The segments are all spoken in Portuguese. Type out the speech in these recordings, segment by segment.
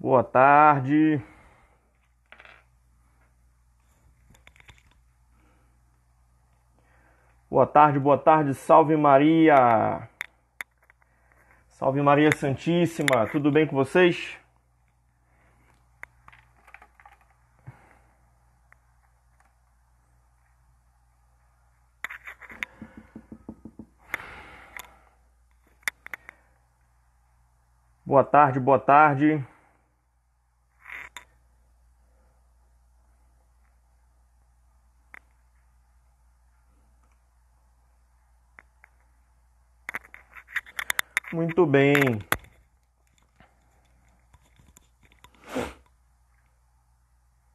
Boa tarde. Boa tarde, salve Maria. Salve Maria Santíssima, tudo bem com vocês? Boa tarde, boa tarde. Muito bem.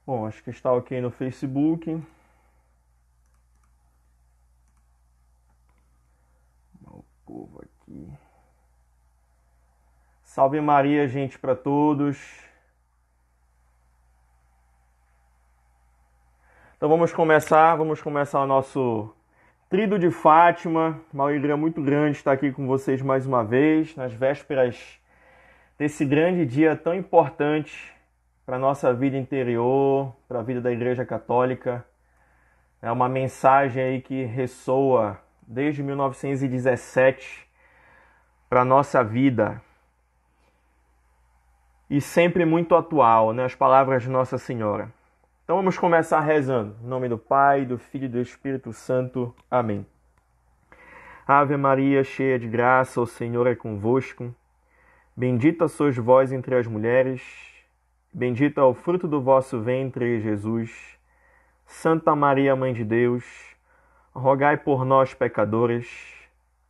Bom, acho que está ok no Facebook. O povo aqui. Salve Maria, gente, para todos. Então vamos começar o nosso Tríduo de Fátima. Uma alegria muito grande estar aqui com vocês mais uma vez, nas vésperas desse grande dia tão importante para a nossa vida interior, para a vida da Igreja Católica. É uma mensagem aí que ressoa desde 1917 para a nossa vida. E sempre muito atual, né? As palavras de Nossa Senhora. Então vamos começar rezando. Em nome do Pai, do Filho e do Espírito Santo. Amém. Ave Maria, cheia de graça, o Senhor é convosco. Bendita sois vós entre as mulheres. Bendito é o fruto do vosso ventre, Jesus. Santa Maria, Mãe de Deus, rogai por nós, pecadores,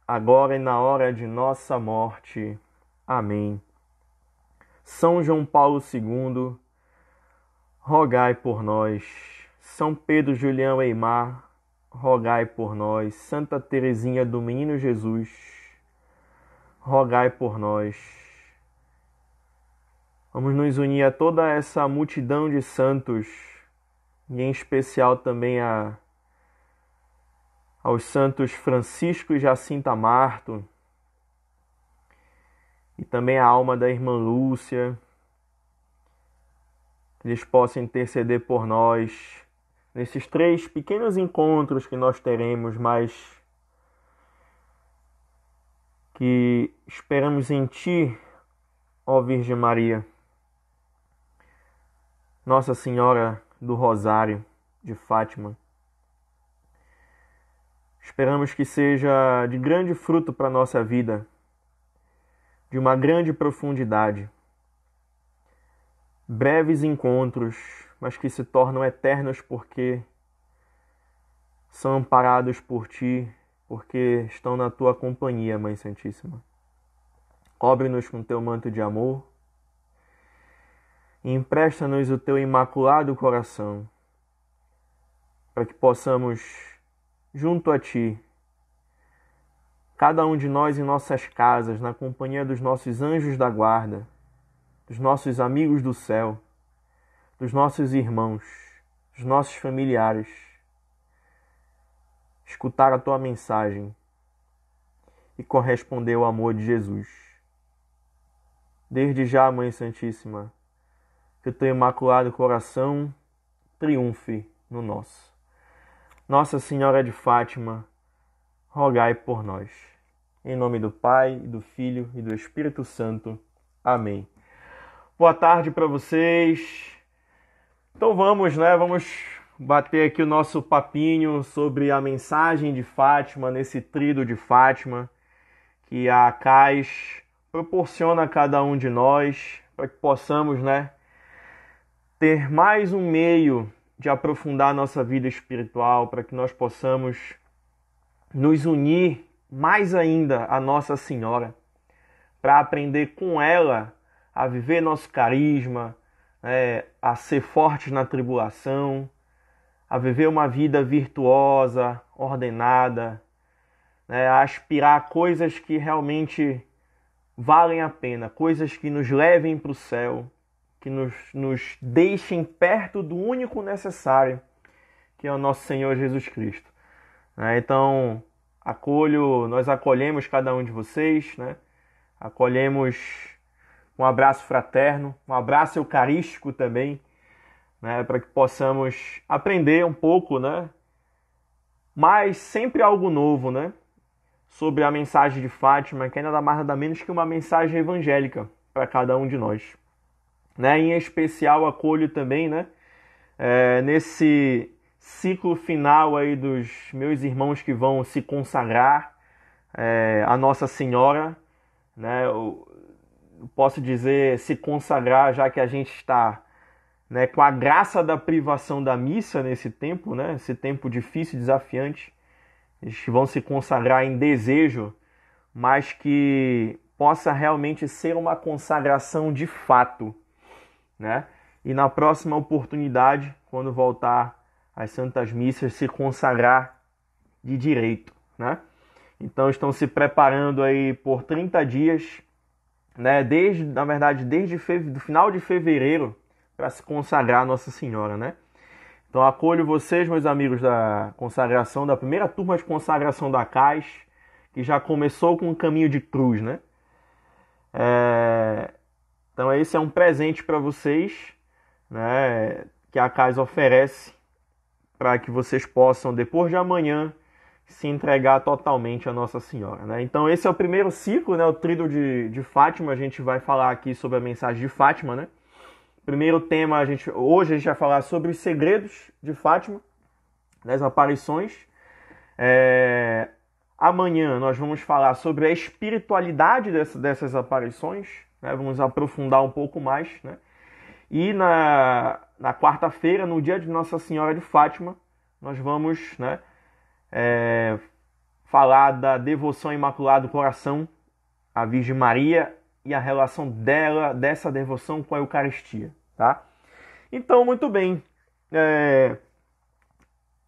agora e na hora de nossa morte. Amém. São João Paulo II, rogai por nós. São Pedro Julião Eimar, rogai por nós. Santa Teresinha do Menino Jesus, rogai por nós. Vamos nos unir a toda essa multidão de santos, e em especial também aos santos Francisco e Jacinta Marto, e também a alma da irmã Lúcia, que eles possam interceder por nós nesses 3 pequenos encontros que nós teremos, mas que esperamos em Ti, ó Virgem Maria, Nossa Senhora do Rosário de Fátima. Esperamos que seja de grande fruto para a nossa vida, de uma grande profundidade. Breves encontros, mas que se tornam eternos porque são amparados por Ti, porque estão na Tua companhia, Mãe Santíssima. Cobre-nos com Teu manto de amor e empresta-nos o Teu imaculado coração, para que possamos, junto a Ti, cada um de nós em nossas casas, na companhia dos nossos anjos da guarda, dos nossos amigos do céu, dos nossos irmãos, dos nossos familiares, escutar a Tua mensagem e corresponder ao amor de Jesus. Desde já, Mãe Santíssima, que o Teu imaculado coração triunfe no nosso. Nossa Senhora de Fátima, rogai por nós. Em nome do Pai, do Filho e do Espírito Santo. Amém. Boa tarde para vocês. Então vamos bater aqui o nosso papinho sobre a mensagem de Fátima, nesse Tríduo de Fátima, que a CAIS proporciona a cada um de nós, para que possamos, ter mais um meio de aprofundar nossa vida espiritual, para que nós possamos nos unir mais ainda a Nossa Senhora, para aprender com ela a viver nosso carisma, a ser fortes na tribulação, a viver uma vida virtuosa, ordenada, a aspirar coisas que realmente valem a pena, coisas que nos levem para o céu, que nos deixem perto do único necessário, que é o nosso Senhor Jesus Cristo. Então, nós acolhemos cada um de vocês, acolhemos um abraço fraterno, um abraço eucarístico também, né, para que possamos aprender um pouco, né, mas sempre algo novo, né, sobre a mensagem de Fátima, que é nada mais nada menos que uma mensagem evangélica para cada um de nós. Né? Em especial acolho também, né, nesse ciclo final aí dos meus irmãos que vão se consagrar a Nossa Senhora, né, eu posso dizer se consagrar, já que a gente está, né, com a graça da privação da missa nesse tempo, né, esse tempo difícil e desafiante. Eles vão se consagrar em desejo, mas que possa realmente ser uma consagração de fato, né? E na próxima oportunidade, quando voltar às Santas Missas, se consagrar de direito, né? Então estão se preparando aí por 30 dias, né? Desde o final de fevereiro, para se consagrar a Nossa Senhora, né? Então acolho vocês, meus amigos, da consagração, da primeira turma de consagração da CAIS, que já começou com um caminho de cruz, né? Então esse é um presente para vocês, né, que a CAIS oferece para que vocês possam, depois de amanhã, se entregar totalmente à Nossa Senhora, né? Então esse é o primeiro ciclo, né, o Tríduo de Fátima. A gente vai falar aqui sobre a mensagem de Fátima, né? Primeiro tema, hoje a gente vai falar sobre os segredos de Fátima, das aparições. Amanhã nós vamos falar sobre a espiritualidade dessas aparições, né? Vamos aprofundar um pouco mais, né? E na quarta-feira, no dia de Nossa Senhora de Fátima, nós vamos, né, falar da devoção Imaculado Coração à Virgem Maria e a relação dessa devoção com a Eucaristia, tá? Então, muito bem.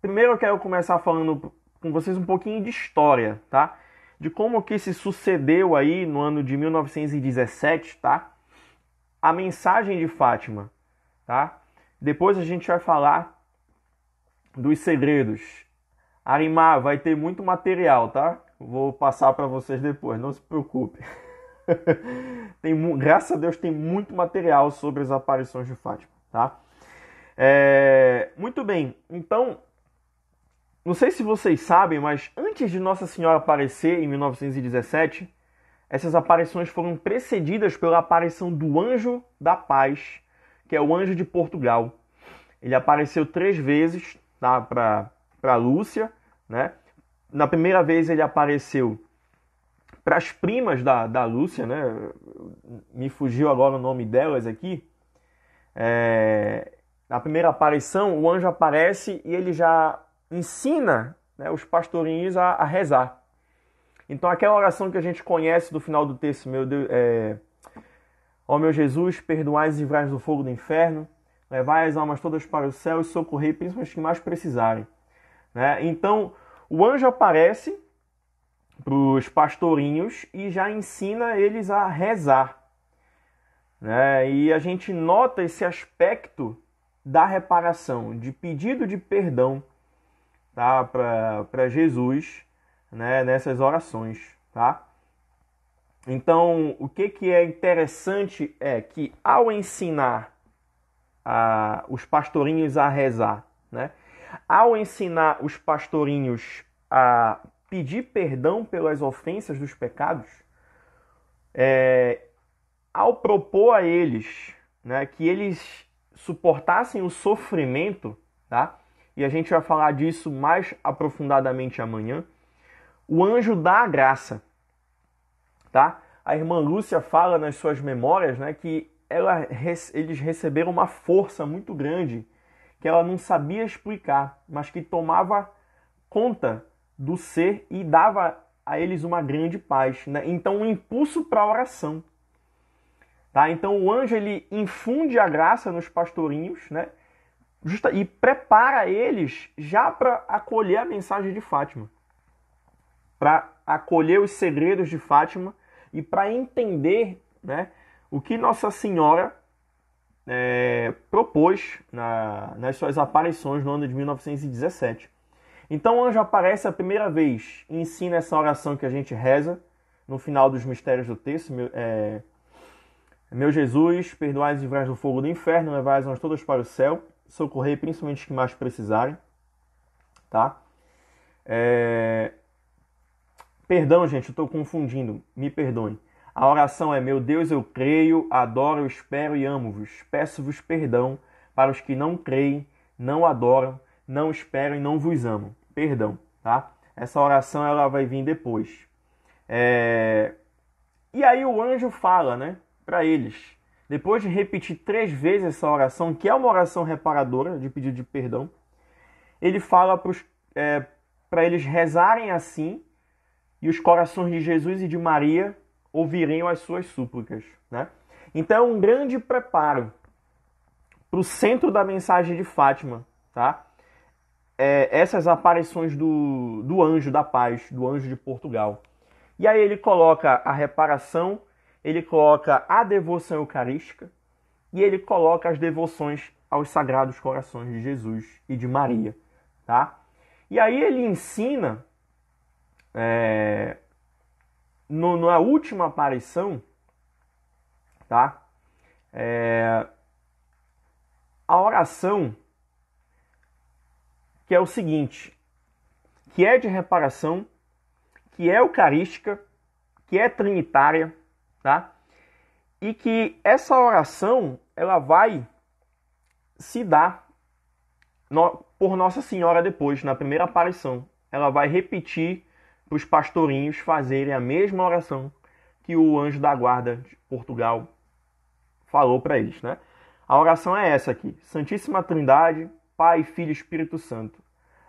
Primeiro eu quero começar falando com vocês um pouquinho de história, tá? De como que se sucedeu aí no ano de 1917, tá? A mensagem de Fátima, tá? Depois a gente vai falar dos segredos. Arimar, vai ter muito material, tá? Vou passar para vocês depois, não se preocupe. Graças a Deus tem muito material sobre as aparições de Fátima, tá? Muito bem, então, não sei se vocês sabem, mas antes de Nossa Senhora aparecer em 1917, essas aparições foram precedidas pela aparição do Anjo da Paz, que é o Anjo de Portugal. Ele apareceu 3 vezes, tá, para Lúcia, né? Na primeira vez ele apareceu para as primas da Lúcia, né? Me fugiu agora o nome delas aqui. Na primeira aparição, o anjo aparece e ele já ensina, né, os pastorinhos a rezar. Então aquela oração que a gente conhece do final do texto, meu Deus, ó meu Jesus, perdoai e livrai do fogo do inferno, levai as almas todas para o céu e socorrei principalmente os que mais precisarem, né? Então o anjo aparece para os pastorinhos e já ensina eles a rezar, né? E a gente nota esse aspecto da reparação, de pedido de perdão, tá, para Jesus, né, nessas orações, tá? Então, o que é interessante é que ao ensinar os pastorinhos a rezar, né, ao ensinar os pastorinhos a pedir perdão pelas ofensas dos pecados, ao propor a eles, né, que eles suportassem o sofrimento, tá? E a gente vai falar disso mais aprofundadamente amanhã. O anjo dá a graça, tá? A irmã Lúcia fala nas suas memórias, né, que eles receberam uma força muito grande que ela não sabia explicar, mas que tomava conta do ser e dava a eles uma grande paz, né? Então, um impulso para a oração, tá? Então, o anjo ele infunde a graça nos pastorinhos, né? E prepara eles já para acolher a mensagem de Fátima, para acolher os segredos de Fátima e para entender, né, o que Nossa Senhora propôs nas suas aparições no ano de 1917. Então o anjo aparece a primeira vez e ensina essa oração que a gente reza no final dos mistérios do texto. Meu Jesus, perdoai e livrai do fogo do inferno, levai as almas todas para o céu, socorrei principalmente os que mais precisarem, tá? Perdão, gente, eu estou confundindo, me perdoem. A oração é: meu Deus, eu creio, adoro, espero e amo-vos. Peço-vos perdão para os que não creem, não adoram, não esperam e não vos amam. Perdão, tá? Essa oração ela vai vir depois. E aí o anjo fala, né, para eles. Depois de repetir 3 vezes essa oração, que é uma oração reparadora, de pedido de perdão, ele fala para eles rezarem assim, e os corações de Jesus e de Maria ouviriam as suas súplicas, né? Então é um grande preparo para o centro da mensagem de Fátima, tá? Essas aparições do anjo da paz, do anjo de Portugal. E aí ele coloca a reparação, ele coloca a devoção eucarística e ele coloca as devoções aos sagrados corações de Jesus e de Maria, tá? E aí ele ensina, na última aparição, tá? A oração que é o seguinte, que é de reparação, que é eucarística, que é trinitária, tá? E que essa oração, ela vai se dar por Nossa Senhora depois, na primeira aparição. Ela vai repetir para os pastorinhos fazerem a mesma oração que o anjo da guarda de Portugal falou para eles, né? A oração é essa aqui: Santíssima Trindade, Pai, Filho e Espírito Santo,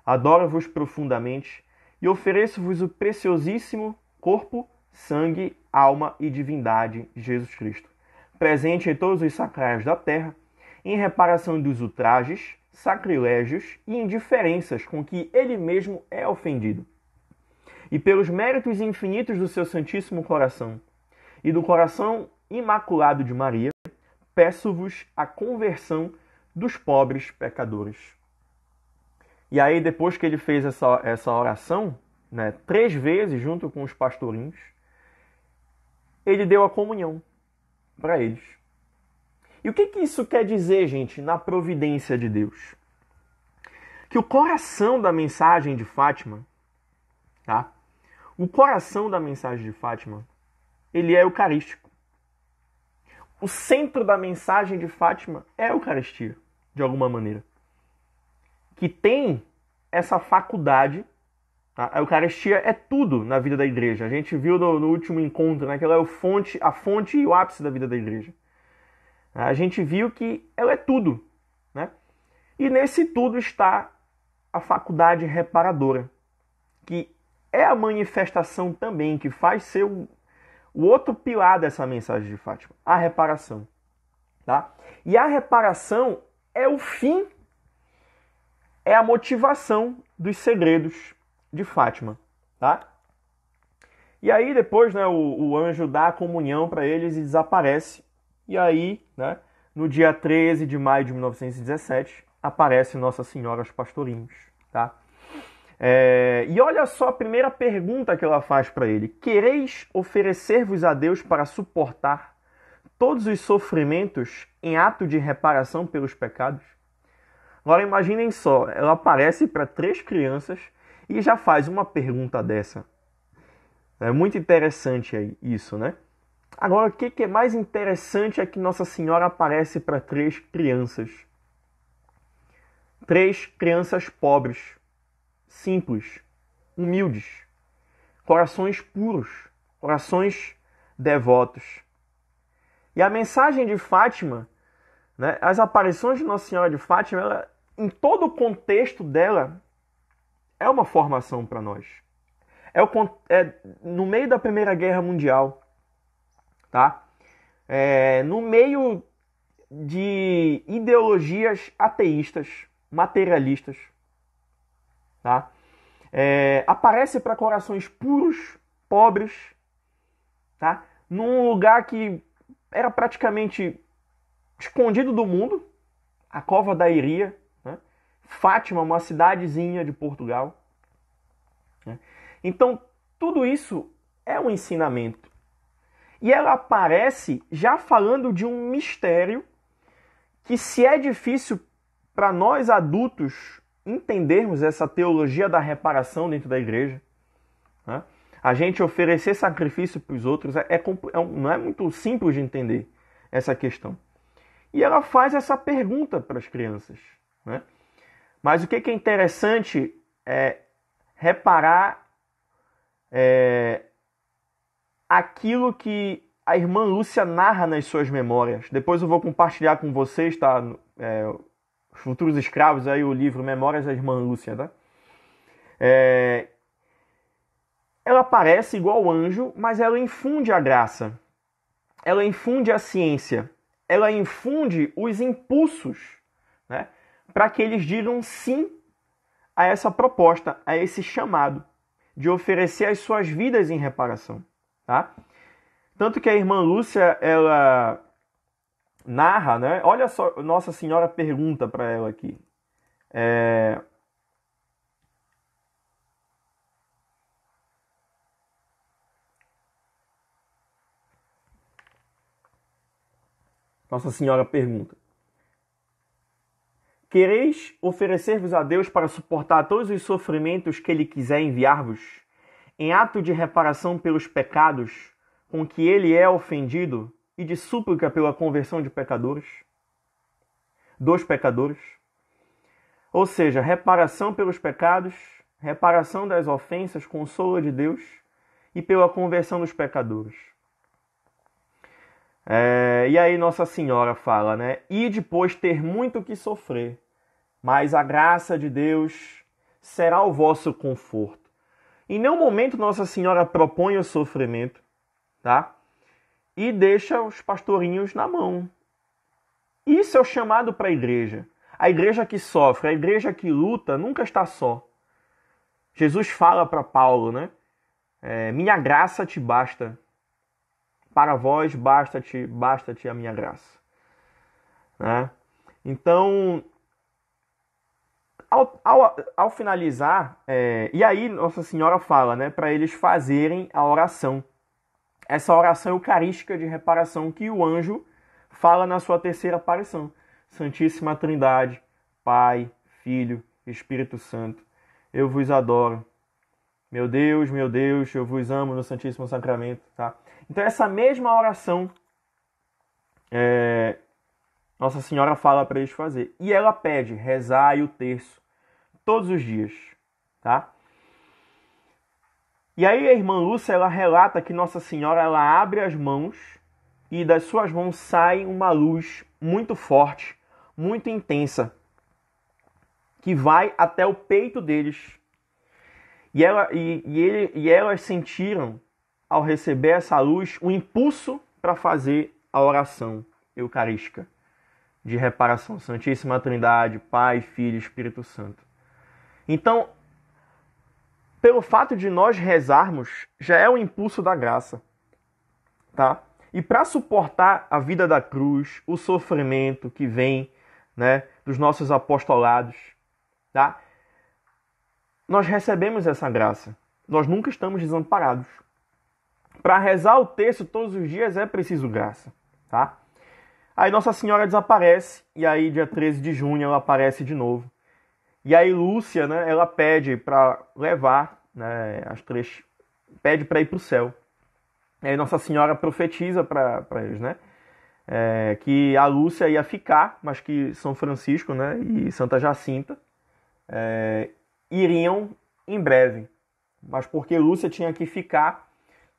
adoro-vos profundamente e ofereço-vos o preciosíssimo corpo, sangue, alma e divindade de Jesus Cristo, presente em todos os sacrários da terra, em reparação dos ultrajes, sacrilégios e indiferenças com que ele mesmo é ofendido. E pelos méritos infinitos do seu Santíssimo Coração e do coração imaculado de Maria, peço-vos a conversão dos pobres pecadores. E aí, depois que ele fez essa oração, né, 3 vezes junto com os pastorinhos, ele deu a comunhão para eles. E o que isso quer dizer, gente, na providência de Deus? Que o coração da mensagem de Fátima, tá? O coração da mensagem de Fátima, ele é eucarístico. O centro da mensagem de Fátima é a Eucaristia, de alguma maneira. Que tem essa faculdade. Tá? A Eucaristia é tudo na vida da igreja. A gente viu no último encontro, né, que ela é a fonte e o ápice da vida da igreja. A gente viu que ela é tudo. Né? E nesse tudo está a faculdade reparadora, que é a manifestação também, que faz ser o outro pilar dessa mensagem de Fátima, a reparação. Tá? E a reparação é o fim, é a motivação dos segredos de Fátima. Tá? E aí depois, né, o anjo dá a comunhão para eles e desaparece. E aí, né, no dia 13 de maio de 1917, aparece Nossa Senhora aos pastorinhos. Tá? E olha só a primeira pergunta que ela faz para ele: quereis oferecer-vos a Deus para suportar todos os sofrimentos em ato de reparação pelos pecados? Agora imaginem só, ela aparece para 3 crianças e já faz uma pergunta dessa. É muito interessante isso, né? Agora, o que é mais interessante é que Nossa Senhora aparece para 3 crianças. 3 crianças pobres, simples, humildes, corações puros, corações devotos. E a mensagem de Fátima, né, as aparições de Nossa Senhora de Fátima, ela, em todo o contexto dela, é uma formação para nós. No meio da Primeira Guerra Mundial, tá? No meio de ideologias ateístas, materialistas, tá? Aparece para corações puros, pobres, tá? Num lugar que era praticamente escondido do mundo, a Cova da Iria, né? Fátima, uma cidadezinha de Portugal. Né? Então, tudo isso é um ensinamento. E ela aparece já falando de um mistério que, se é difícil para nós adultos entendermos essa teologia da reparação dentro da igreja, né? A gente oferecer sacrifício para os outros não é muito simples de entender essa questão. E ela faz essa pergunta para as crianças, né? Mas o que é interessante é reparar aquilo que a irmã Lúcia narra nas suas memórias. Depois eu vou compartilhar com vocês, tá? Os Futuros Escravos, aí o livro Memórias da Irmã Lúcia, tá? Ela parece igual anjo, mas ela infunde a graça. Ela infunde a ciência. Ela infunde os impulsos, né? Para que eles digam sim a essa proposta, a esse chamado de oferecer as suas vidas em reparação, tá? Tanto que a irmã Lúcia, ela narra, né? Olha só, Nossa Senhora pergunta para ela aqui. Nossa Senhora pergunta: quereis oferecer-vos a Deus para suportar todos os sofrimentos que Ele quiser enviar-vos, em ato de reparação pelos pecados com que Ele é ofendido e de súplica pela conversão de pecadores? Dos pecadores. Ou seja, reparação pelos pecados, reparação das ofensas, consolo de Deus e pela conversão dos pecadores. E aí Nossa Senhora fala, né? E depois ter muito que sofrer, mas a graça de Deus será o vosso conforto. Em nenhum momento Nossa Senhora propõe o sofrimento, tá? E deixa os pastorinhos na mão. Isso é o chamado para a igreja. A igreja que sofre, a igreja que luta, nunca está só. Jesus fala para Paulo, né? Minha graça te basta. Para vós basta-te a minha graça. Né? Então, ao finalizar, e aí Nossa Senhora fala, né, para eles fazerem a oração. Essa oração eucarística de reparação que o anjo fala na sua terceira aparição. Santíssima Trindade, Pai, Filho, Espírito Santo, eu vos adoro. Meu Deus, eu vos amo no Santíssimo Sacramento. Tá? Então essa mesma oração Nossa Senhora fala para eles fazer. E ela pede, rezai o terço todos os dias. Tá? E aí a irmã Lúcia, ela relata que Nossa Senhora, ela abre as mãos e das suas mãos sai uma luz muito forte, muito intensa, que vai até o peito deles. E elas sentiram, ao receber essa luz, um impulso para fazer a oração eucarística de reparação. Santíssima Trindade, Pai, Filho e Espírito Santo. Então, pelo fato de nós rezarmos, já é um impulso da graça. Tá? E para suportar a vida da cruz, o sofrimento que vem, né, dos nossos apostolados, tá? Nós recebemos essa graça. Nós nunca estamos desamparados. Para rezar o terço todos os dias é preciso graça. Tá? Aí Nossa Senhora desaparece, e aí dia 13 de junho ela aparece de novo. E aí Lúcia, né, ela pede para levar, né, as três, pede para ir para o céu. E aí Nossa Senhora profetiza para eles, né, que a Lúcia ia ficar, mas que São Francisco, né, e Santa Jacinta iriam em breve. Mas porque Lúcia tinha que ficar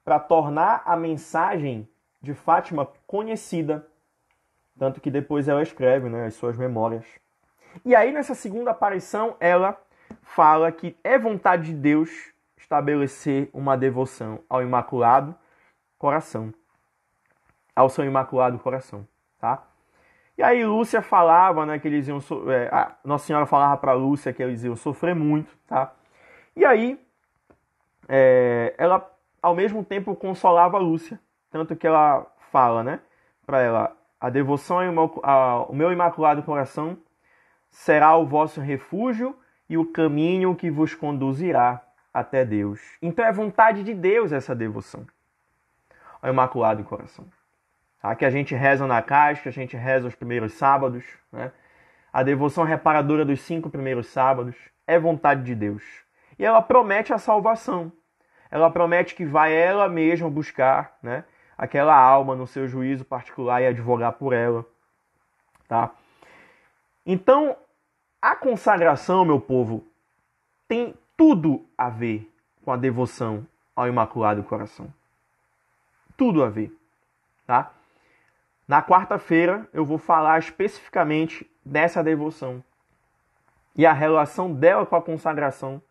para tornar a mensagem de Fátima conhecida. Tanto que depois ela escreve, né, as suas memórias. E aí, nessa segunda aparição, ela fala que é vontade de Deus estabelecer uma devoção ao Imaculado Coração. Ao seu Imaculado Coração. Tá? E aí, Lúcia falava, né, que eles iam... Nossa Senhora falava para Lúcia que eles iam sofrer muito. Tá? E aí, ela, ao mesmo tempo, consolava a Lúcia. Tanto que ela fala, né, para ela, a devoção ao meu Imaculado Coração será o vosso refúgio e o caminho que vos conduzirá até Deus. Então é vontade de Deus essa devoção. ao Imaculado Coração. Tá? Que a gente reza na casa, que a gente reza os primeiros sábados, né? A devoção reparadora dos 5 primeiros sábados é vontade de Deus. E ela promete a salvação. Ela promete que vai ela mesma buscar, né, aquela alma no seu juízo particular e advogar por ela. Tá? Então, a consagração, meu povo, tem tudo a ver com a devoção ao Imaculado Coração. Tudo a ver. Tá? Na quarta-feira eu vou falar especificamente dessa devoção e a relação dela com a consagração,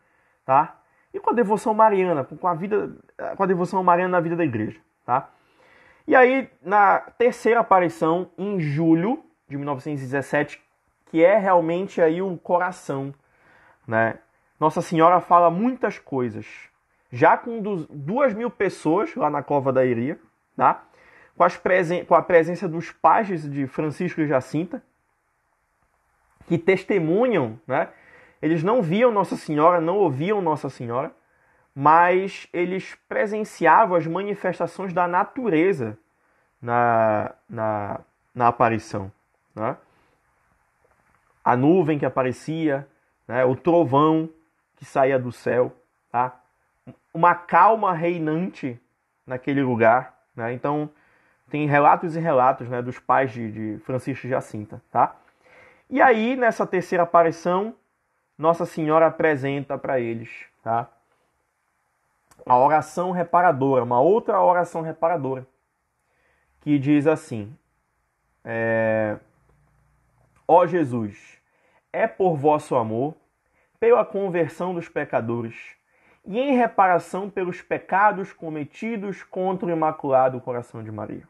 tá? E com a devoção mariana, com a devoção mariana na vida da igreja, tá? E aí, na terceira aparição, em julho de 1917, que é realmente aí um coração, né? Nossa Senhora fala muitas coisas, já com 2.000 pessoas lá na Cova da Iria, tá? Com a presença dos pais de Francisco e Jacinta, que testemunham, né? Eles não viam Nossa Senhora, não ouviam Nossa Senhora, mas eles presenciavam as manifestações da natureza na aparição. Né? A nuvem que aparecia, né? O trovão que saía do céu, tá? Uma calma reinante naquele lugar. Né? Então, tem relatos e relatos, né, dos pais de Francisco e Jacinta. Tá? E aí, nessa terceira aparição, Nossa Senhora apresenta para eles, tá, a oração reparadora, uma outra oração reparadora, que diz assim: Ó Jesus, é por vosso amor, pela conversão dos pecadores, e em reparação pelos pecados cometidos contra o Imaculado Coração de Maria.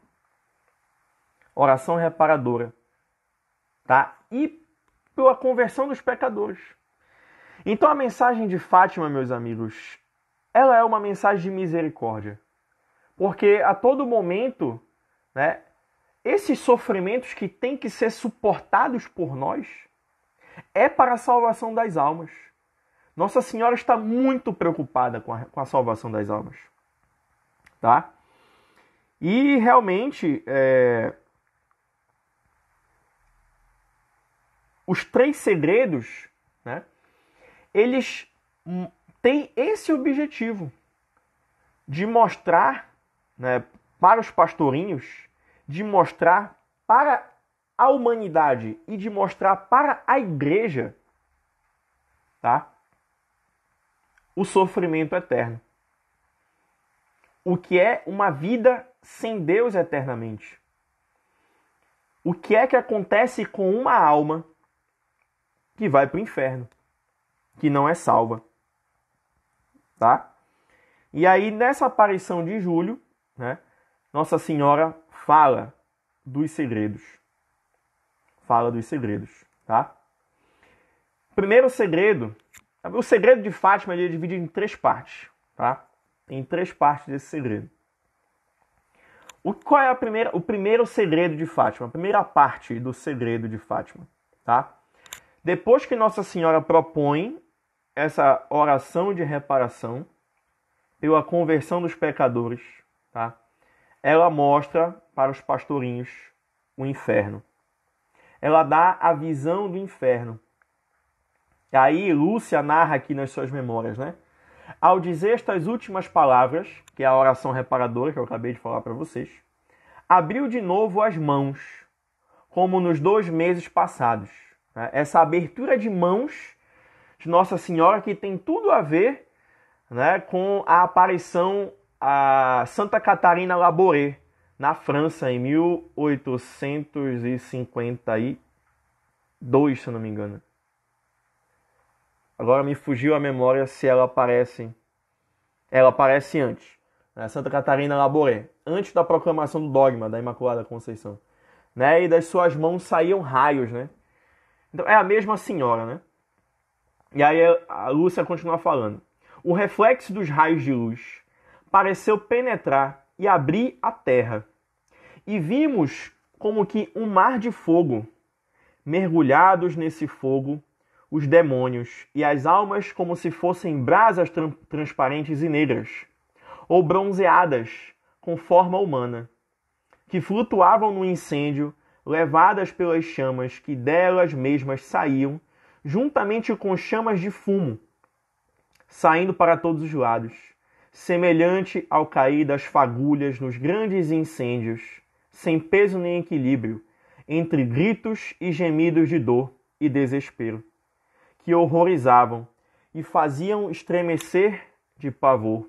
Oração reparadora, tá? E pela conversão dos pecadores. Então a mensagem de Fátima, meus amigos, ela é uma mensagem de misericórdia. Porque a todo momento, né, esses sofrimentos que têm que ser suportados por nós é para a salvação das almas. Nossa Senhora está muito preocupada com a salvação das almas. Tá? E realmente, os 3 segredos, né, eles têm esse objetivo de mostrar, né, para os pastorinhos, de mostrar para a humanidade e de mostrar para a igreja, tá, o sofrimento eterno. O que é uma vida sem Deus eternamente. O que é que acontece com uma alma que vai para o inferno, que não é salva. Tá? E aí, nessa aparição de julho, né, Nossa Senhora fala dos segredos. Fala dos segredos. Tá? Primeiro segredo, o segredo de Fátima ele é dividido em 3 partes. Tá? Tem 3 partes desse segredo. Qual é o primeiro segredo de Fátima? A primeira parte do segredo de Fátima. Tá? Depois que Nossa Senhora propõe essa oração de reparação pela conversão dos pecadores, tá? Ela mostra para os pastorinhos o inferno. Ela dá a visão do inferno. E aí Lúcia narra aqui nas suas memórias, né? Ao dizer estas últimas palavras, que é a oração reparadora que eu acabei de falar para vocês, abriu de novo as mãos, como nos 2 meses passados. Essa abertura de mãos de Nossa Senhora que tem tudo a ver, né, com a aparição a Santa Catarina Labouré, na França, em 1852, se eu não me engano. Agora me fugiu a memória se ela aparece. Ela aparece antes. Né, Santa Catarina Labouré, antes da proclamação do dogma da Imaculada Conceição. Né, e das suas mãos saíam raios, né? Então, é a mesma senhora, né? E aí a Lúcia continua falando. O reflexo dos raios de luz pareceu penetrar e abrir a terra. E vimos como que um mar de fogo. Mergulhados nesse fogo, os demônios e as almas como se fossem brasas transparentes e negras, ou bronzeadas, com forma humana, que flutuavam no incêndio, levadas pelas chamas que delas mesmas saíam, juntamente com chamas de fumo, saindo para todos os lados, semelhante ao cair das fagulhas nos grandes incêndios, sem peso nem equilíbrio, entre gritos e gemidos de dor e desespero, que horrorizavam e faziam estremecer de pavor.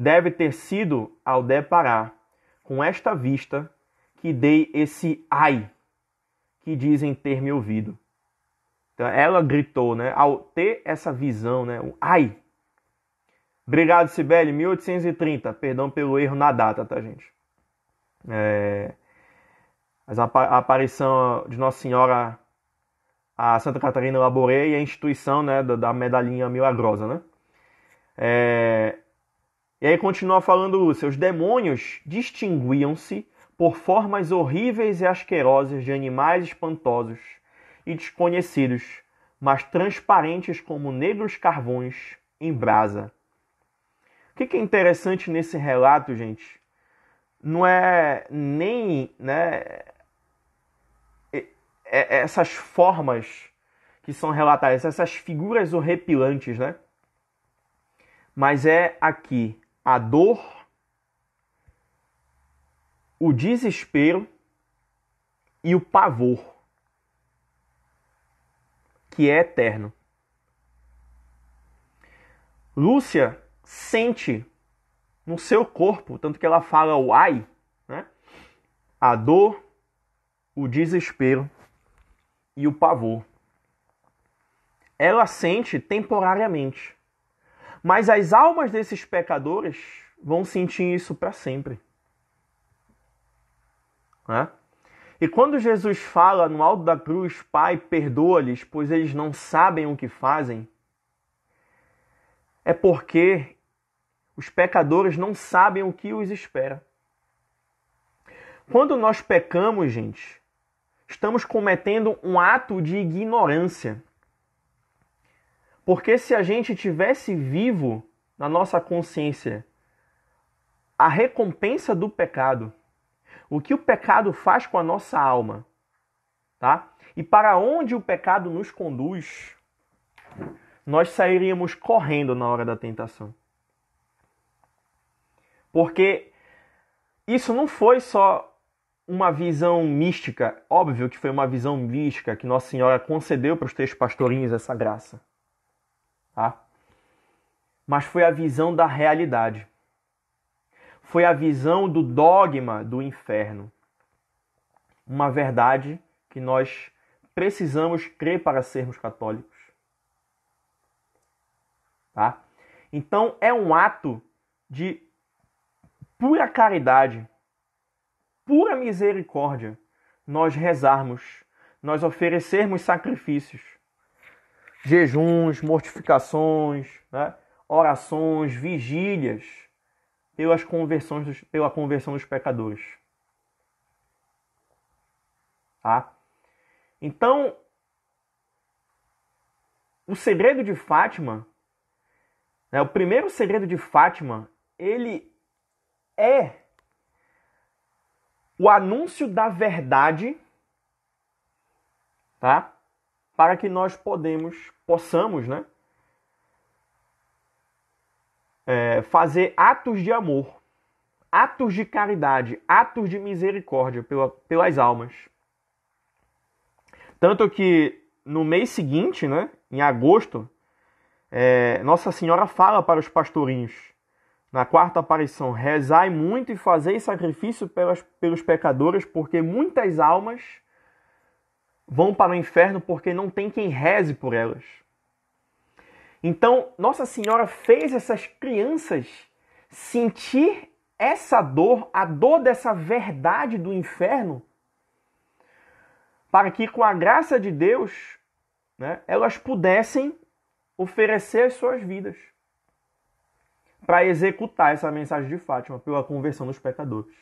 Deve ter sido ao deparar com esta vista que dei esse ai que dizem ter me ouvido. Então, ela gritou, né? Ao ter essa visão, né? O ai. Obrigado, Cibele. 1830. Perdão pelo erro na data, tá, gente? Mas a aparição de Nossa Senhora a Santa Catarina Laboré e a instituição, né, da medalhinha milagrosa, né? E aí continua falando Lúcia. Os demônios distinguiam-se por formas horríveis e asquerosas de animais espantosos e desconhecidos, mas transparentes como negros carvões em brasa. O que é interessante nesse relato, gente? Não é nem, né, essas formas que são relatadas, essas figuras horripilantes, né? Mas é aqui a dor, o desespero e o pavor, que é eterno. Lúcia sente no seu corpo, tanto que ela fala o ai, né? A dor, o desespero e o pavor. Ela sente temporariamente. Mas as almas desses pecadores vão sentir isso para sempre. Né? E quando Jesus fala no alto da cruz, Pai, perdoa-lhes, pois eles não sabem o que fazem, é porque os pecadores não sabem o que os espera. Quando nós pecamos, gente, estamos cometendo um ato de ignorância. Porque se a gente tivesse vivo na nossa consciência a recompensa do pecado, o que o pecado faz com a nossa alma, tá? E para onde o pecado nos conduz, nós sairíamos correndo na hora da tentação. Porque isso não foi só uma visão mística, óbvio que foi uma visão mística que Nossa Senhora concedeu para os 3 pastorinhos essa graça. Tá? Mas foi a visão da realidade. Foi a visão do dogma do inferno. Uma verdade que nós precisamos crer para sermos católicos. Tá? Então é um ato de pura caridade, pura misericórdia, nós rezarmos, nós oferecermos sacrifícios, jejuns, mortificações, né? Orações, vigílias, pela conversão dos pecadores. Tá? Então, o segredo de Fátima, né, o primeiro segredo de Fátima, ele é o anúncio da verdade, tá? Para que nós possamos, né, fazer atos de amor, atos de caridade, atos de misericórdia pelas almas. Tanto que no mês seguinte, né, em agosto, Nossa Senhora fala para os pastorinhos, na 4ª aparição: rezai muito e fazei sacrifício pelos pecadores, porque muitas almas vão para o inferno porque não tem quem reze por elas. Então, Nossa Senhora fez essas crianças sentir essa dor, a dor dessa verdade do inferno, para que, com a graça de Deus, né, elas pudessem oferecer as suas vidas para executar essa mensagem de Fátima pela conversão dos pecadores.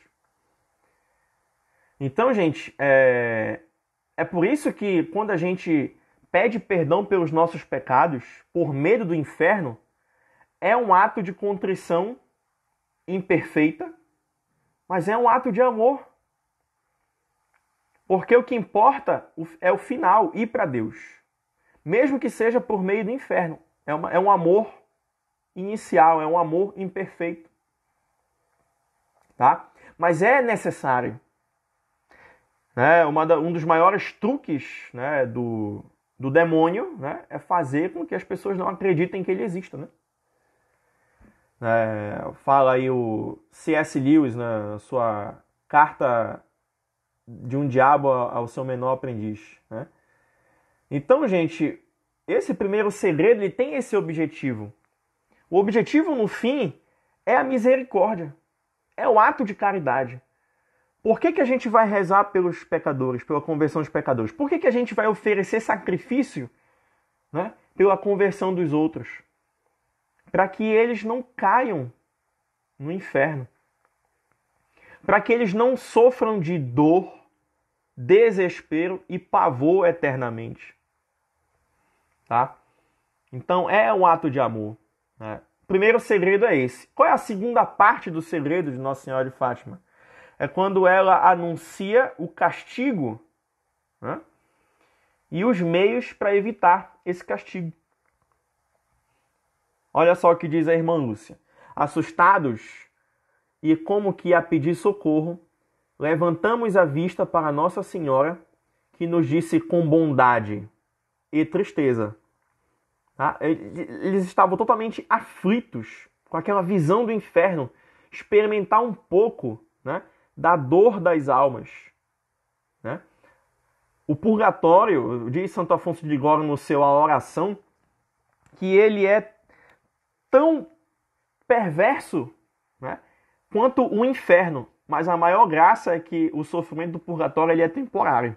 Então, gente, é por isso que quando a gente pede perdão pelos nossos pecados, por medo do inferno, é um ato de contrição imperfeita, mas é um ato de amor. Porque o que importa é o final, ir para Deus. Mesmo que seja por meio do inferno. É um amor inicial, é um amor imperfeito. Tá? Mas é necessário. Né? Um dos maiores truques, né, do demônio, né, é fazer com que as pessoas não acreditem que ele exista. Né? Fala aí o C.S. Lewis na sua carta de um diabo ao seu menor aprendiz. Né? Então, gente, esse primeiro segredo ele tem esse objetivo. O objetivo, no fim, é a misericórdia. É o ato de caridade. Por que a gente vai rezar pelos pecadores, pela conversão dos pecadores? Por que a gente vai oferecer sacrifício, né, pela conversão dos outros? Para que eles não caiam no inferno. Para que eles não sofram de dor, desespero e pavor eternamente. Tá? Então é um ato de amor. Né? O primeiro segredo é esse. Qual é a segunda parte do segredo de Nossa Senhora de Fátima? É quando ela anuncia o castigo, né, e os meios para evitar esse castigo. Olha só o que diz a irmã Lúcia. Assustados e como que a pedir socorro, levantamos a vista para Nossa Senhora, que nos disse com bondade e tristeza. Tá? Eles estavam totalmente aflitos com aquela visão do inferno, experimentar um pouco, né, da dor das almas. Né? O purgatório, diz Santo Afonso de Ligório no seu A Oração, que ele é tão perverso, né, quanto o inferno. Mas a maior graça é que o sofrimento do purgatório ele é temporário.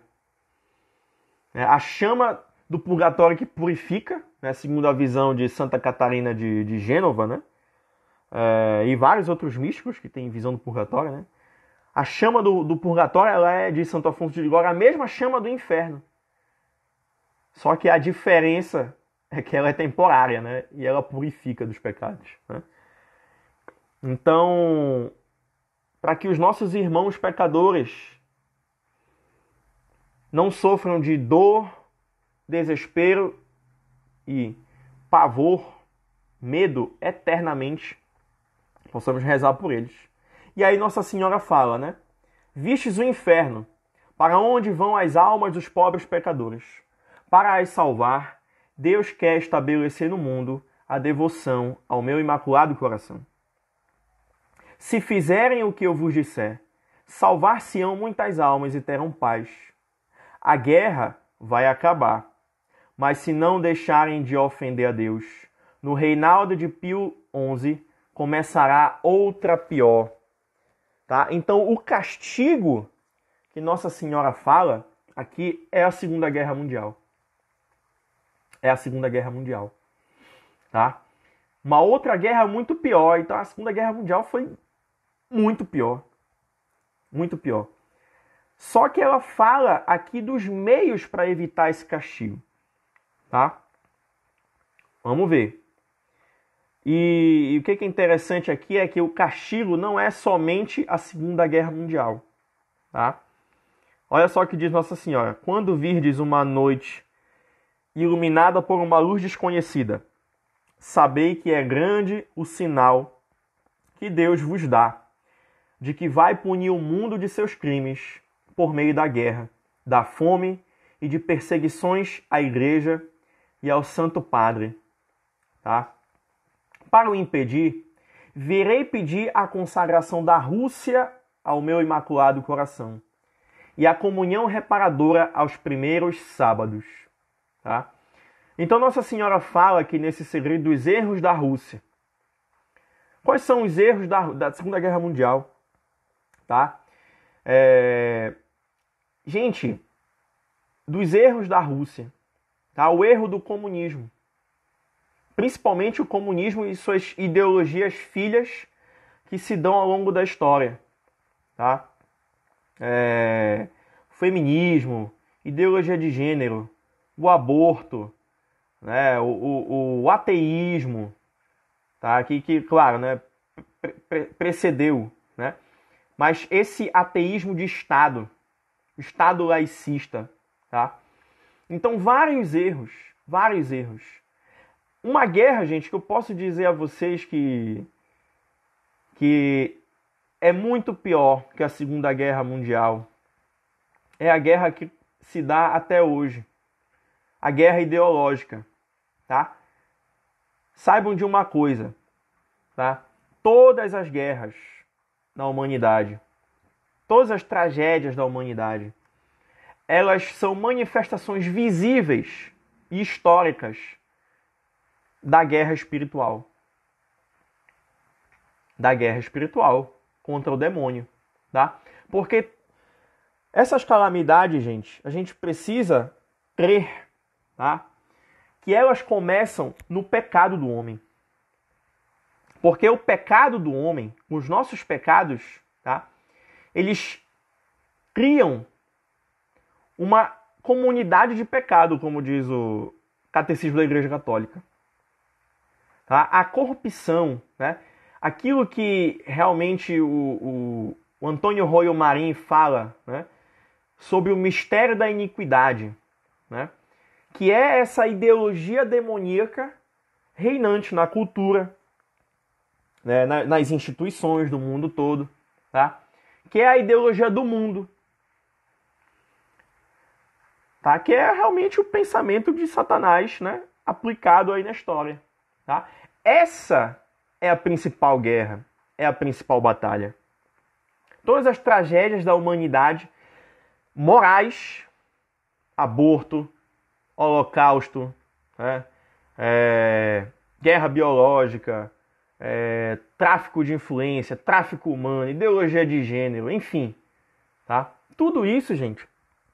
A chama do purgatório que purifica, né, segundo a visão de Santa Catarina de Gênova, né, e vários outros místicos que têm visão do purgatório, né, a chama do purgatório ela é, de Santo Afonso de Ligório, a mesma chama do inferno. Só que a diferença é que ela é temporária, né, e ela purifica dos pecados. Né. Então, para que os nossos irmãos pecadores não sofram de dor, desespero e pavor, medo eternamente, possamos rezar por eles. E aí Nossa Senhora fala, né? Vistes o inferno, para onde vão as almas dos pobres pecadores? Para as salvar, Deus quer estabelecer no mundo a devoção ao meu imaculado coração. Se fizerem o que eu vos disser, salvar-se-ão muitas almas e terão paz. A guerra vai acabar, mas se não deixarem de ofender a Deus, no reinado de Pio XI começará outra pior. Tá? Então, o castigo que Nossa Senhora fala aqui é a Segunda Guerra Mundial. É a Segunda Guerra Mundial. Tá? Uma outra guerra muito pior. Então, a Segunda Guerra Mundial foi muito pior. Muito pior. Só que ela fala aqui dos meios para evitar esse castigo. Tá? Vamos ver. E o que é interessante aqui é que o castigo não é somente a Segunda Guerra Mundial. Tá? Olha só o que diz Nossa Senhora. Quando virdes uma noite iluminada por uma luz desconhecida, sabei que é grande o sinal que Deus vos dá, de que vai punir o mundo de seus crimes por meio da guerra, da fome e de perseguições à Igreja e ao Santo Padre. Tá? Para o impedir, virei pedir a consagração da Rússia ao meu imaculado coração e a comunhão reparadora aos primeiros sábados. Tá? Então Nossa Senhora fala aqui nesse segredo dos erros da Rússia. Quais são os erros da Segunda Guerra Mundial? Tá? Gente, dos erros da Rússia, tá? O erro do comunismo. Principalmente o comunismo e suas ideologias filhas que se dão ao longo da história. Tá? Feminismo, ideologia de gênero, o aborto, né? o ateísmo. Tá? Que, claro, né? precedeu, né? Mas esse ateísmo de Estado, Estado laicista, tá? Então, vários erros. Uma guerra, gente, que eu posso dizer a vocês que é muito pior que a Segunda Guerra Mundial. É a guerra que se dá até hoje. A guerra ideológica, tá? Saibam de uma coisa, tá? Todas as guerras na humanidade, todas as tragédias da humanidade, elas são manifestações visíveis e históricas da guerra espiritual. Da guerra espiritual contra o demônio, tá? Porque essas calamidades, gente, a gente precisa crer, tá? Que elas começam no pecado do homem. Porque o pecado do homem, os nossos pecados, tá? Eles criam uma comunidade de pecado, como diz o Catecismo da Igreja Católica. Tá? A corrupção, né? Aquilo que realmente o Antônio Royo Marin fala, né? Sobre o mistério da iniquidade, né? Que é essa ideologia demoníaca reinante na cultura, né? Nas instituições do mundo todo, tá? Que é a ideologia do mundo, tá? Que é realmente o pensamento de Satanás, né? Aplicado aí na história, tá? Essa é a principal guerra, é a principal batalha. Todas as tragédias da humanidade, morais, aborto, holocausto, né? Guerra biológica, tráfico de influência, tráfico humano, ideologia de gênero, enfim, tá? Tudo isso, gente,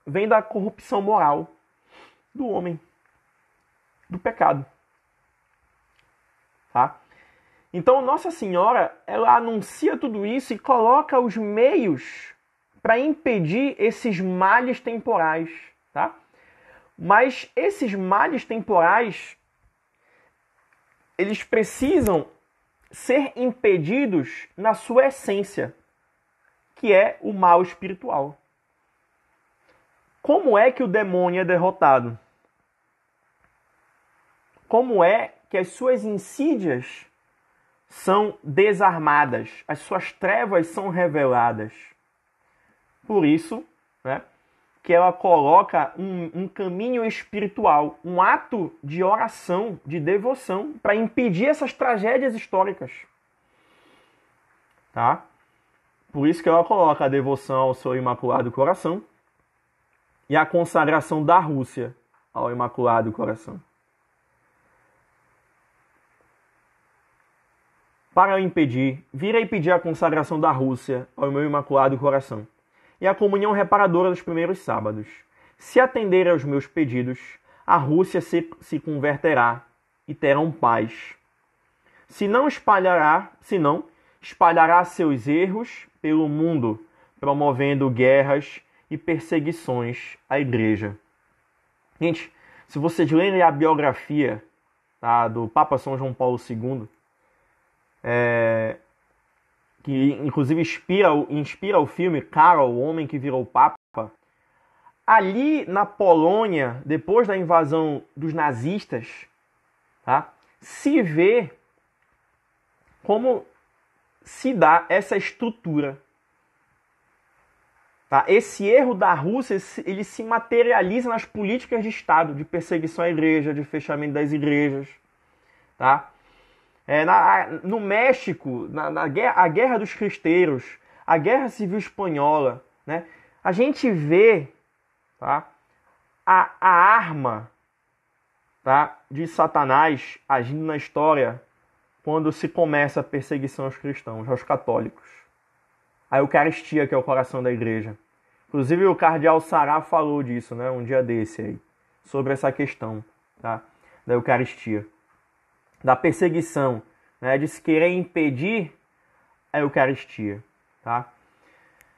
vem da corrupção moral do homem, do pecado, tá? Então, Nossa Senhora, ela anuncia tudo isso e coloca os meios para impedir esses males temporais, tá? Mas esses males temporais, eles precisam ser impedidos na sua essência, que é o mal espiritual. Como é que o demônio é derrotado? Como é que as suas insídias são desarmadas, as suas trevas são reveladas? Por isso, né, que ela coloca um caminho espiritual, um ato de oração, de devoção, para impedir essas tragédias históricas. Tá? Por isso que ela coloca a devoção ao seu Imaculado Coração e a consagração da Rússia ao Imaculado Coração. Para impedir, virei pedir a consagração da Rússia ao meu Imaculado Coração e a comunhão reparadora dos primeiros sábados. Se atenderem aos meus pedidos, a Rússia se converterá e terão paz. Se não, espalhará seus erros pelo mundo, promovendo guerras e perseguições à Igreja. Gente, se vocês lerem a biografia, tá, do Papa São João Paulo II, que inclusive inspira o filme Karol, o Homem que Virou Papa, ali na Polônia, depois da invasão dos nazistas, tá, se vê como se dá essa estrutura. Tá? Esse erro da Rússia, ele se materializa nas políticas de Estado, de perseguição à igreja, de fechamento das igrejas. Tá? No México, a Guerra dos Cristeiros, a Guerra Civil Espanhola, né? A gente vê, tá, a arma, tá, de Satanás agindo na história quando se começa a perseguição aos cristãos, aos católicos. A Eucaristia, que é o coração da igreja. Inclusive o cardeal Sará falou disso, né, um dia desse aí, sobre essa questão, tá, da Eucaristia. Da perseguição, né, de se querer impedir a Eucaristia, tá?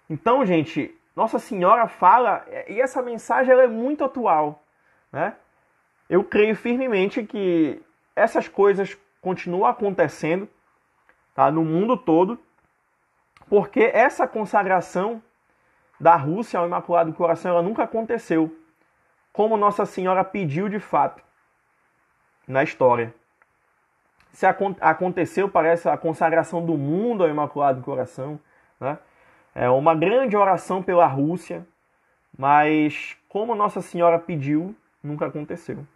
Então, gente, Nossa Senhora fala, e essa mensagem ela é muito atual, né? Eu creio firmemente que essas coisas continuam acontecendo, tá? No mundo todo, porque essa consagração da Rússia ao Imaculado Coração ela nunca aconteceu, como Nossa Senhora pediu de fato na história. Se aconteceu, parece, a consagração do mundo ao Imaculado Coração, né? É uma grande oração pela Rússia, mas como Nossa Senhora pediu, nunca aconteceu.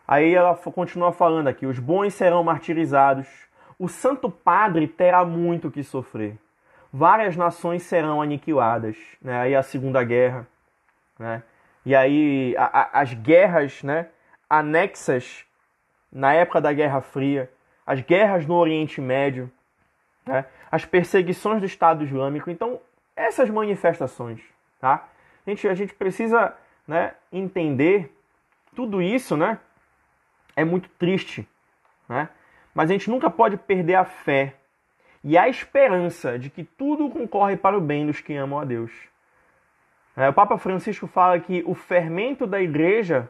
Aí ela continua falando aqui, os bons serão martirizados, o Santo Padre terá muito que sofrer, várias nações serão aniquiladas, né? Aí a Segunda Guerra, né? E aí as guerras, né, anexas na época da Guerra Fria, as guerras no Oriente Médio, né, as perseguições do Estado Islâmico. Então, essas manifestações, tá? A gente precisa, né, entender tudo isso, né? É muito triste, né? Mas a gente nunca pode perder a fé e a esperança de que tudo concorre para o bem dos que amam a Deus. O Papa Francisco fala que o fermento da igreja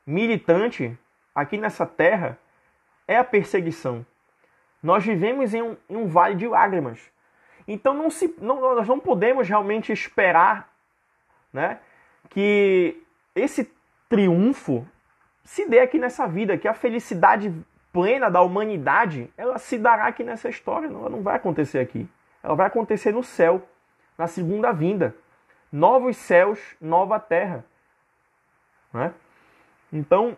militante aqui nessa terra é a perseguição. Nós vivemos em um vale de lágrimas. Então nós não podemos realmente esperar, né, que esse triunfo se dê aqui nessa vida, que a felicidade plena da humanidade ela se dará aqui nessa história. Ela não vai acontecer aqui. Ela vai acontecer no céu, na segunda vinda. Novos céus, nova terra. Né? Então,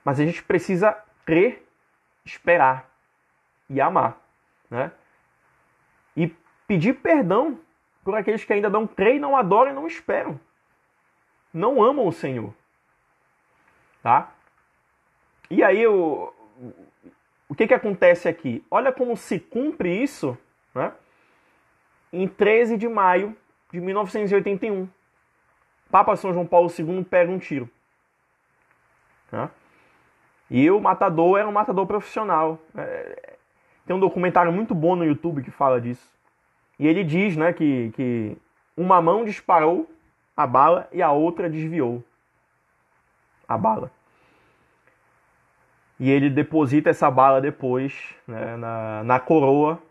mas a gente precisa crer, esperar e amar, né? E pedir perdão por aqueles que ainda não creem, não adoram e não esperam. Não amam o Senhor. Tá? E aí, o que acontece aqui? Olha como se cumpre isso, né? Em 13 de maio de 1981. Papa São João Paulo II pega um tiro. Né? E o matador era um matador profissional. Tem um documentário muito bom no YouTube que fala disso. E ele diz, né, que uma mão disparou a bala e a outra desviou a bala. E ele deposita essa bala depois, né, na coroa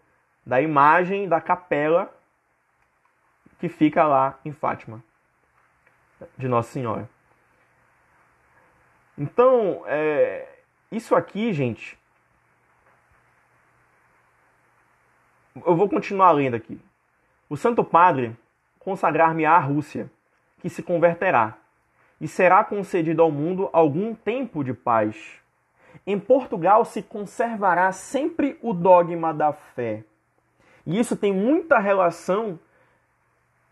da imagem da capela que fica lá em Fátima, de Nossa Senhora. Então, isso aqui, gente, eu vou continuar lendo aqui. O Santo Padre consagrar-me à Rússia, que se converterá, e será concedido ao mundo algum tempo de paz. Em Portugal se conservará sempre o dogma da fé. E isso tem muita relação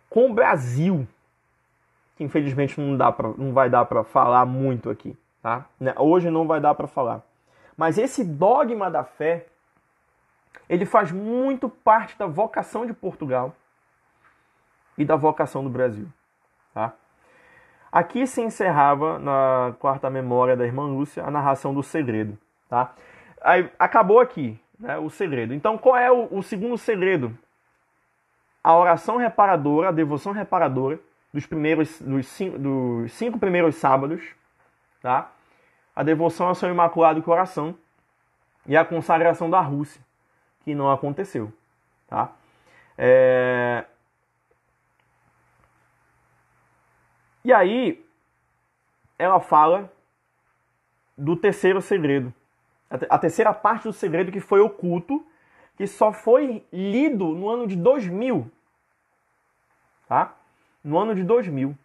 com o Brasil, que infelizmente não vai dar para falar muito aqui. Tá? Hoje não vai dar para falar. Mas esse dogma da fé, ele faz muito parte da vocação de Portugal e da vocação do Brasil. Tá? Aqui se encerrava, na quarta memória da irmã Lúcia, a narração do segredo. Tá? Aí, acabou aqui, né, o segredo. Então, qual é o segundo segredo? A oração reparadora, a devoção reparadora dos cinco primeiros sábados, tá? A devoção ao seu Imaculado Coração e a consagração da Rússia, que não aconteceu. Tá? E aí, ela fala do terceiro segredo. A terceira parte do segredo que foi oculto, que só foi lido no ano de 2000. Tá? No ano de 2000.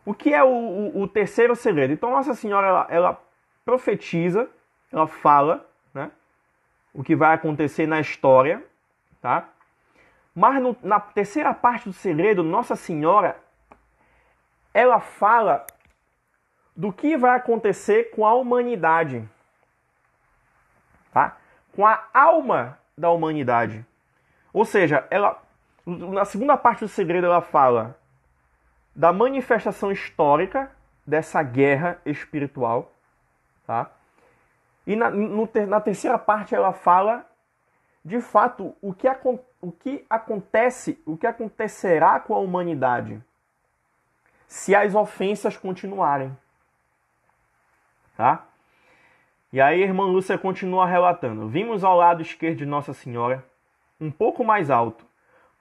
O que é o terceiro segredo? Então, Nossa Senhora, ela profetiza, ela fala, né, o que vai acontecer na história, tá? Mas na terceira parte do segredo, Nossa Senhora, ela fala do que vai acontecer com a humanidade, tá? Com a alma da humanidade. Ou seja, na segunda parte do segredo, ela fala da manifestação histórica dessa guerra espiritual, tá? E na terceira parte ela fala, de fato, o que acontece, o que acontecerá com a humanidade se as ofensas continuarem, tá? E aí a irmã Lúcia continua relatando. Vimos ao lado esquerdo de Nossa Senhora, um pouco mais alto,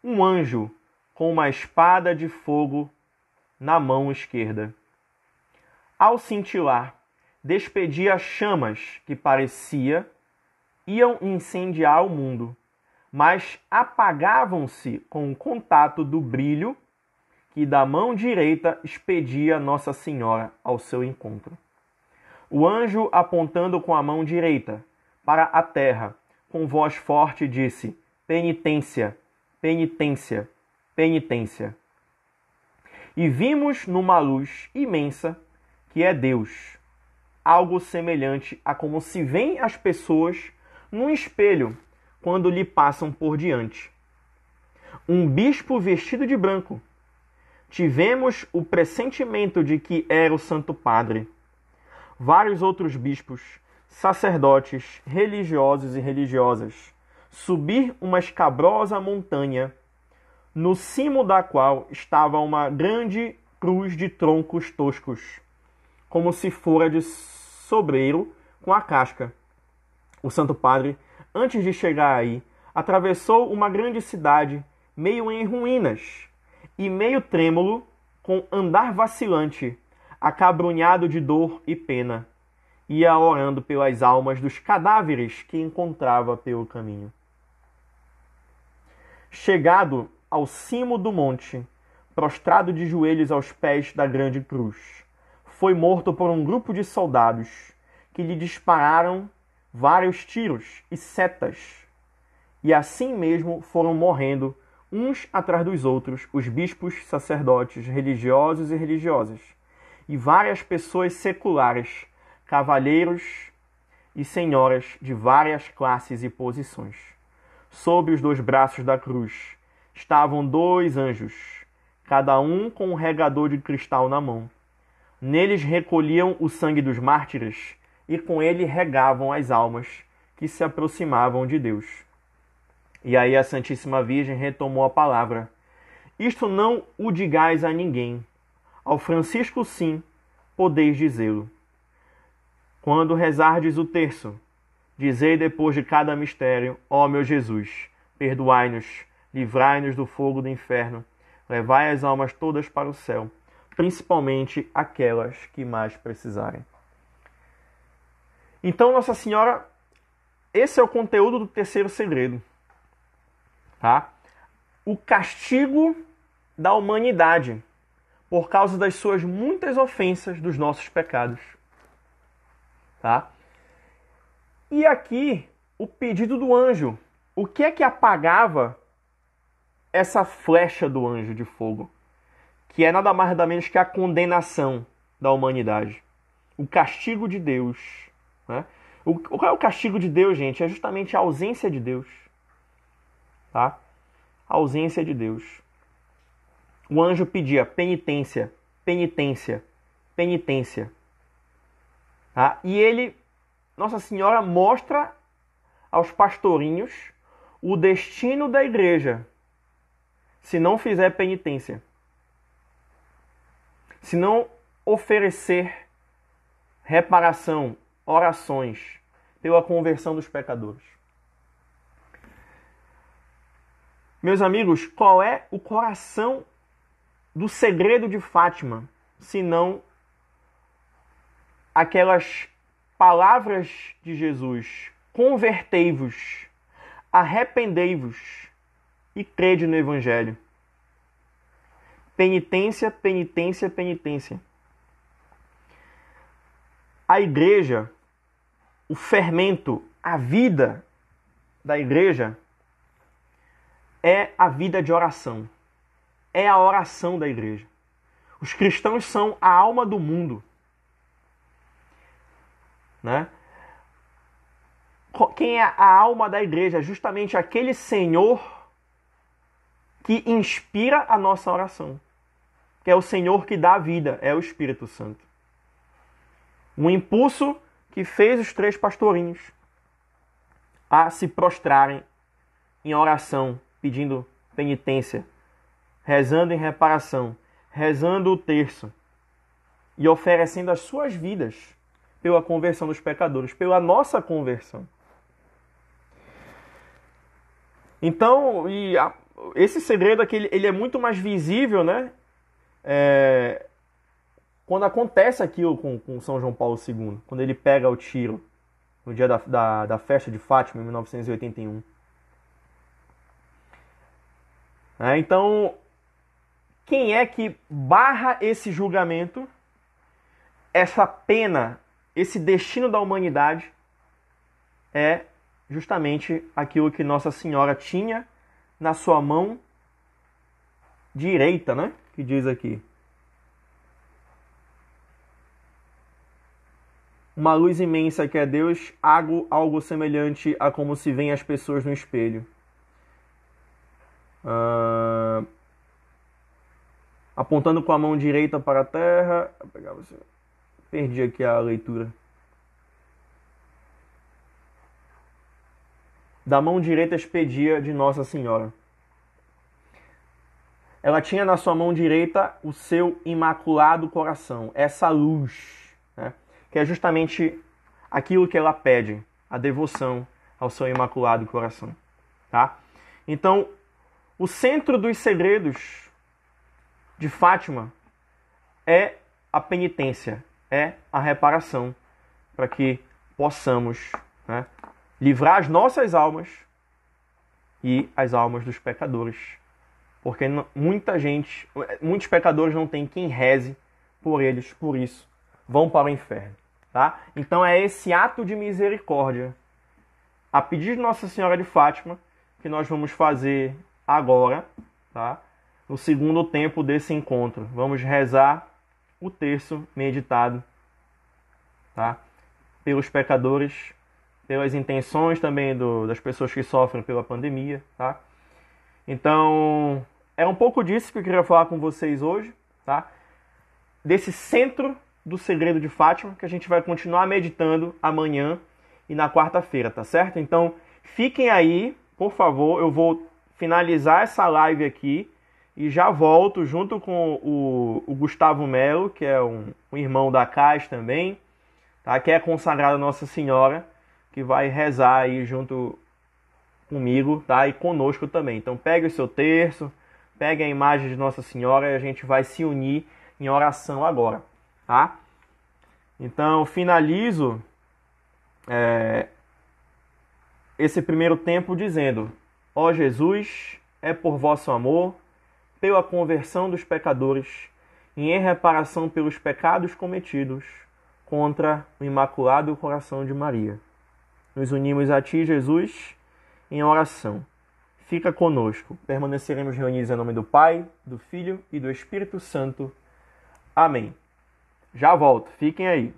um anjo com uma espada de fogo na mão esquerda. Ao cintilar, despedia chamas que parecia iam incendiar o mundo, mas apagavam-se com o contato do brilho que da mão direita expedia Nossa Senhora ao seu encontro. O anjo, apontando com a mão direita para a terra, com voz forte disse: penitência, penitência, penitência. E vimos numa luz imensa, que é Deus, algo semelhante a como se veem as pessoas num espelho quando lhe passam por diante. Um bispo vestido de branco. Tivemos o pressentimento de que era o Santo Padre. Vários outros bispos, sacerdotes, religiosos e religiosas, subir uma escabrosa montanha, no cimo da qual estava uma grande cruz de troncos toscos, como se fora de sobreiro com a casca. O Santo Padre, antes de chegar aí, atravessou uma grande cidade, meio em ruínas, e meio trêmulo, com andar vacilante, acabrunhado de dor e pena, ia orando pelas almas dos cadáveres que encontrava pelo caminho. Chegado ao cimo do monte, prostrado de joelhos aos pés da grande cruz, foi morto por um grupo de soldados que lhe dispararam vários tiros e setas, e assim mesmo foram morrendo uns atrás dos outros, os bispos, sacerdotes, religiosos e religiosas, e várias pessoas seculares, cavalheiros e senhoras de várias classes e posições. Sob os dois braços da cruz estavam dois anjos, cada um com um regador de cristal na mão. Neles recolhiam o sangue dos mártires e com ele regavam as almas que se aproximavam de Deus. E aí a Santíssima Virgem retomou a palavra. Isto não o digais a ninguém. Ao Francisco, sim, podeis dizê-lo. Quando rezardes o terço, dizei depois de cada mistério: ó meu Jesus, perdoai-nos, livrai-nos do fogo do inferno, levai as almas todas para o céu, principalmente aquelas que mais precisarem. Então, Nossa Senhora, esse é o conteúdo do terceiro segredo. Tá? O castigo da humanidade por causa das suas muitas ofensas, dos nossos pecados. Tá? E aqui, o pedido do anjo. O que é que apagava essa flecha do anjo de fogo? Que é nada mais nada menos que a condenação da humanidade. O castigo de Deus. Né? Qual é o castigo de Deus, gente? É justamente a ausência de Deus. Tá? A ausência de Deus. O anjo pedia penitência, penitência, penitência. Tá? E ele, Nossa Senhora, mostra aos pastorinhos o destino da igreja se não fizer penitência. Se não oferecer reparação, orações pela conversão dos pecadores. Meus amigos, qual é o coração do segredo de Fátima, senão aquelas palavras de Jesus: convertei-vos, arrependei-vos e crede no Evangelho. Penitência, penitência, penitência. A igreja, o fermento, a vida da igreja é a vida de oração. É a oração da igreja. Os cristãos são a alma do mundo. Né? Quem é a alma da igreja? É justamente aquele Senhor que inspira a nossa oração. Que é o Senhor que dá a vida, é o Espírito Santo. Um impulso que fez os três pastorinhos a se prostrarem em oração, pedindo penitência, rezando em reparação, rezando o terço e oferecendo as suas vidas pela conversão dos pecadores, pela nossa conversão. Então, esse segredo aqui, ele é muito mais visível, né? Quando acontece aquilo com São João Paulo II, quando ele pega o tiro no dia da festa de Fátima, em 1981. Então, quem é que barra esse julgamento, essa pena, esse destino da humanidade, é justamente aquilo que Nossa Senhora tinha na sua mão direita, né? Que diz aqui. Uma luz imensa que é Deus, algo semelhante a como se veem as pessoas no espelho. Apontando com a mão direita para a terra. Perdi aqui a leitura. Da mão direita expedia de Nossa Senhora. Ela tinha na sua mão direita o seu imaculado coração, essa luz, né? Que é justamente aquilo que ela pede, a devoção ao seu imaculado coração. Tá? Então, o centro dos segredos de Fátima é a penitência, é a reparação, para que possamos, né, livrar as nossas almas e as almas dos pecadores. Porque muitos pecadores não têm quem reze por eles, por isso vão para o inferno. Tá? Então é esse ato de misericórdia, a pedido de Nossa Senhora de Fátima, que nós vamos fazer agora, tá? No segundo tempo desse encontro. Vamos rezar o terço meditado, tá? Pelos pecadores, pelas intenções também das pessoas que sofrem pela pandemia. Tá? Então, é um pouco disso que eu queria falar com vocês hoje, tá? Desse centro do segredo de Fátima, que a gente vai continuar meditando amanhã e na quarta-feira, tá certo? Então, fiquem aí, por favor, eu vou finalizar essa live aqui e já volto junto com o Gustavo Melo, que é um irmão da CAS também, tá? Que é consagrado a Nossa Senhora, que vai rezar aí junto comigo, tá? E conosco também. Então, pegue o seu terço, pegue a imagem de Nossa Senhora e a gente vai se unir em oração agora. Tá? Então, finalizo esse primeiro tempo dizendo: ó Jesus, é por vosso amor, pela conversão dos pecadores e em reparação pelos pecados cometidos contra o Imaculado Coração de Maria. Nos unimos a Ti, Jesus, em oração. Fica conosco. Permaneceremos reunidos em nome do Pai, do Filho e do Espírito Santo. Amém. Já volto, fiquem aí.